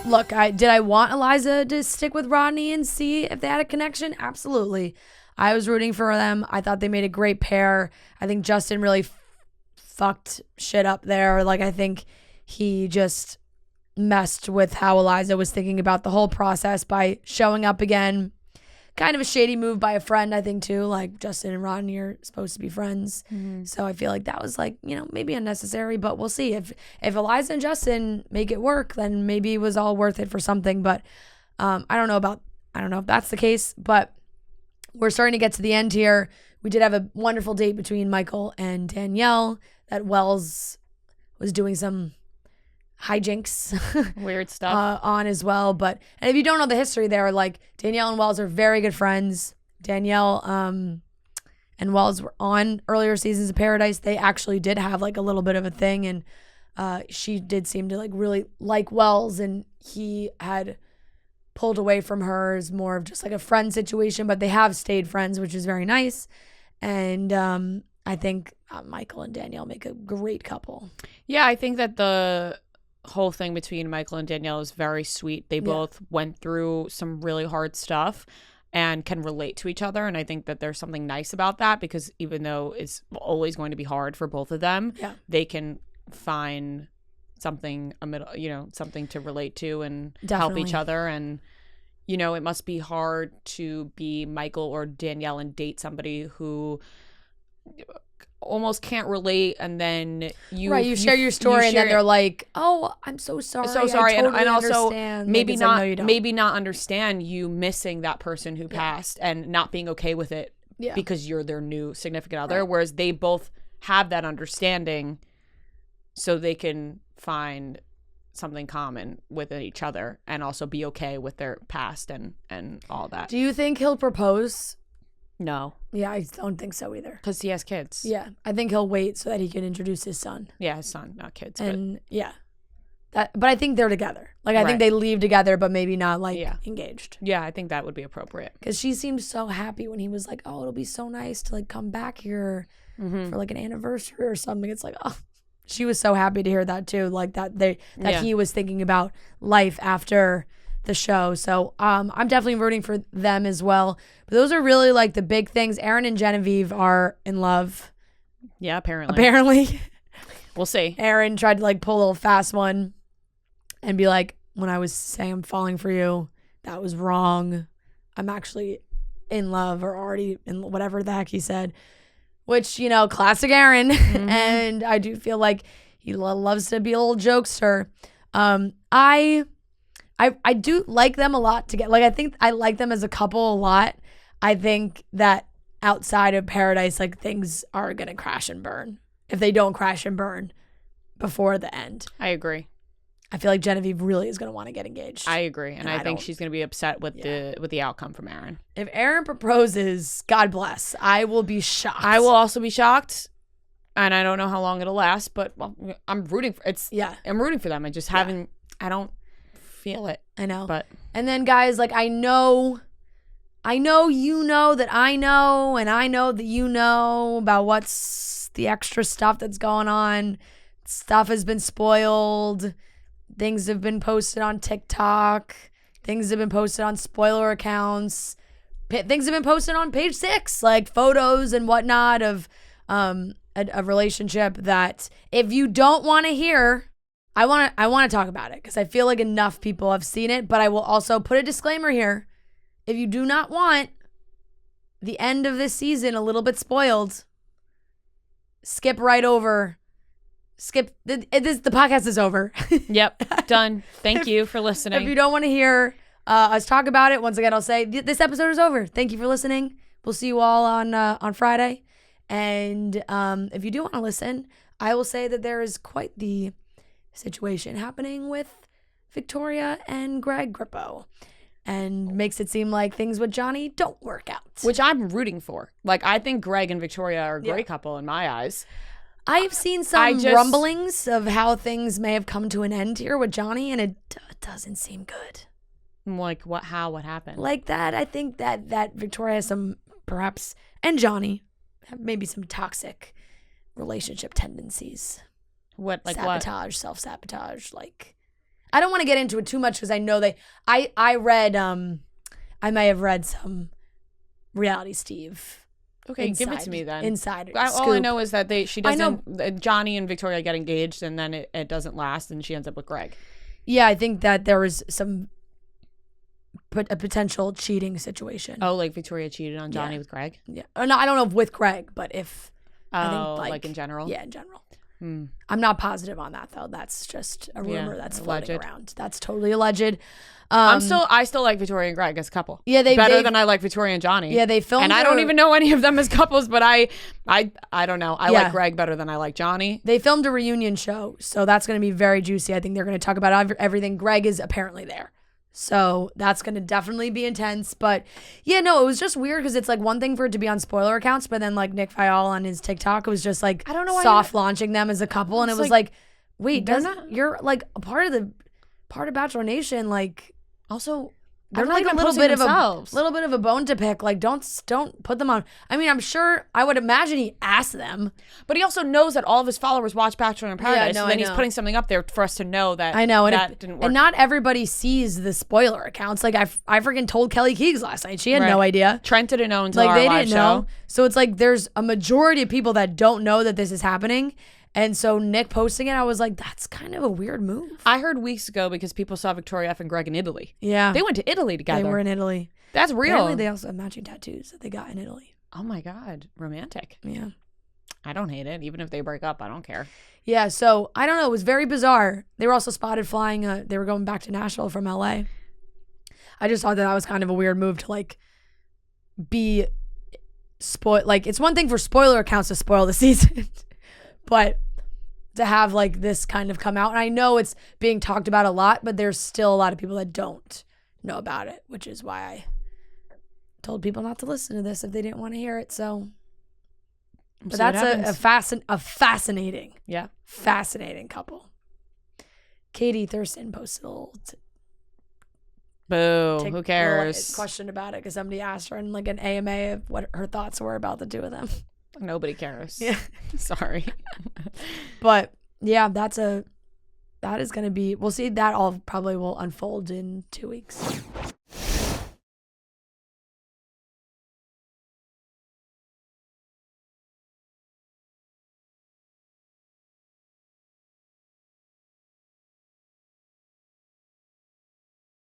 Look, did I want Eliza to stick with Rodney and see if they had a connection? Absolutely. I was rooting for them. I thought they made a great pair. I think Justin really fucked shit up there. Like, I think he just messed with how Eliza was thinking about the whole process by showing up again. Kind of a shady move by a friend, I think, too. Like, Justin and Rodney are supposed to be friends. Mm-hmm. So I feel like that was, like, maybe unnecessary, but we'll see. If Eliza and Justin make it work, then maybe it was all worth it for something. But I don't know if that's the case, but we're starting to get to the end here. We did have a wonderful date between Michael and Danielle that Wells was doing some hijinks weird stuff on as well. And if you don't know the history there, like, Danielle and Wells are very good friends. Danielle and Wells were on earlier seasons of Paradise. They actually did have like a little bit of a thing, and she did seem to like really like Wells, and he had pulled away from her as more of just like a friend situation, but they have stayed friends, which is very nice. And I think Michael and Danielle make a great couple. Yeah, I think that the whole thing between Michael and Danielle is very sweet. They both went through some really hard stuff and can relate to each other, and I think that there's something nice about that, because even though it's always going to be hard for both of them, they can find something something to relate to and help each other. And it must be hard to be Michael or Danielle and date somebody who almost can't relate, and then you share your story, and then they're like, "Oh, I'm so sorry, totally and also understand." maybe not understand you missing that person who passed and not being okay with it because you're their new significant other, whereas they both have that understanding, so they can find something common with each other and also be okay with their past and all that. Do you think he'll propose? No. Yeah, I don't think so either. Because he has kids. Yeah, I think he'll wait so that he can introduce his son. Yeah, his son, not kids. And but I think they're together. Like, I think they leave together, but maybe not like engaged. Yeah, I think that would be appropriate. Because she seemed so happy when he was like, "Oh, it'll be so nice to like come back here for like an anniversary or something." It's like, oh, she was so happy to hear that too. Like that he was thinking about life after the show. So I'm definitely rooting for them as well. But those are really like the big things. Aaron and Genevieve are in love. Yeah, apparently. We'll see. Aaron tried to like pull a little fast one and be like, "When I was saying I'm falling for you, that was wrong. I'm actually in love, or already in whatever the heck he said." Which, classic Aaron. Mm-hmm. And I do feel like he loves to be a little jokester. I do like them a lot together. Like, I think I like them as a couple a lot. I think that outside of Paradise, like, things are going to crash and burn if they don't crash and burn before the end. I agree. I feel like Genevieve really is going to want to get engaged. I agree. And I think she's going to be upset with the outcome from Aaron. If Aaron proposes, God bless, I will be shocked. I will also be shocked. And I don't know how long it'll last, but I'm rooting for I'm rooting for them. I just haven't, I don't feel it. I know. But and then guys, like, I know you know that I know, and I know that you know about what's the extra stuff that's going on. Stuff has been spoiled. Things have been posted on TikTok. Things have been posted on spoiler accounts. Things have been posted on Page 6, like photos and whatnot of a relationship that if you don't want to hear, I want to talk about it because I feel like enough people have seen it. But I will also put a disclaimer here. If you do not want the end of this season a little bit spoiled, skip right over. The podcast is over. Yep, done. Thank you for listening. If you don't want to hear us talk about it, once again, I'll say this episode is over. Thank you for listening. We'll see you all on Friday. And if you do want to listen, I will say that there is quite the situation happening with Victoria and Greg Grippo, and makes it seem like things with Johnny don't work out. Which I'm rooting for. Like, I think Greg and Victoria are a great couple in my eyes. I've seen some rumblings of how things may have come to an end here with Johnny, and it doesn't seem good. Like what? How? What happened? Like that. I think that Victoria has some, perhaps, and Johnny have maybe some toxic relationship tendencies. What? Like sabotage, self-sabotage. Like, I don't want to get into it too much because I know I read I may have read some Reality Steve. Okay, give it to me then. Inside. All I know is that she doesn't. Johnny and Victoria get engaged, and then it doesn't last, and she ends up with Greg. Yeah, I think that there was a potential cheating situation. Oh, like Victoria cheated on Johnny with Greg? Yeah. No, I don't know if with Greg, but if. I think like in general? Yeah, in general. I'm not positive on that though. That's just a rumor that's floating around. That's totally alleged. I still like Victoria and Greg as a couple. Yeah, better than I like Victoria and Johnny. Yeah, they filmed. And I don't even know any of them as couples, but I don't know. I like Greg better than I like Johnny. They filmed a reunion show, so that's going to be very juicy. I think they're going to talk about everything. Greg is apparently there. So that's going to definitely be intense. But yeah, no, it was just weird because it's like one thing for it to be on spoiler accounts, but then like Nick Viall on his TikTok was just like, I don't know, soft launching them as a couple. And it was like wait, you're like a part of Bachelor Nation. Like also, they're like a little bit of a bone to pick. Like don't put them on. I mean, I'm sure, I would imagine he asked them, but he also knows that all of his followers watch Bachelor in Paradise. Yeah, no, so then he's putting something up there for us to know that. I know, and that didn't work. And not everybody sees the spoiler accounts. Like I freaking told Kelly Keegs last night. She had no idea. Trent didn't know until our live show. So it's like there's a majority of people that don't know that this is happening. And so Nick posting it, I was like, that's kind of a weird move. I heard weeks ago because people saw Victoria F and Greg in Italy. Yeah. They went to Italy together. They were in Italy. That's real. Apparently they also have matching tattoos that they got in Italy. Oh my God. Romantic. Yeah. I don't hate it. Even if they break up, I don't care. Yeah. So I don't know. It was very bizarre. They were also spotted flying. They were going back to Nashville from LA. I just thought that was kind of a weird move to like be like, it's one thing for spoiler accounts to spoil the season, but to have like this kind of come out. And I know it's being talked about a lot, but there's still a lot of people that don't know about it, which is why I told people not to listen to this if they didn't want to hear it. So, but that's a fascinating couple. Katie Thurston posted a little boo, who cares? Question about it because somebody asked her in like an AMA of what her thoughts were about the two of them. Nobody cares. Yeah. Sorry. But yeah, that is going to be, we'll see, that all probably will unfold in 2 weeks.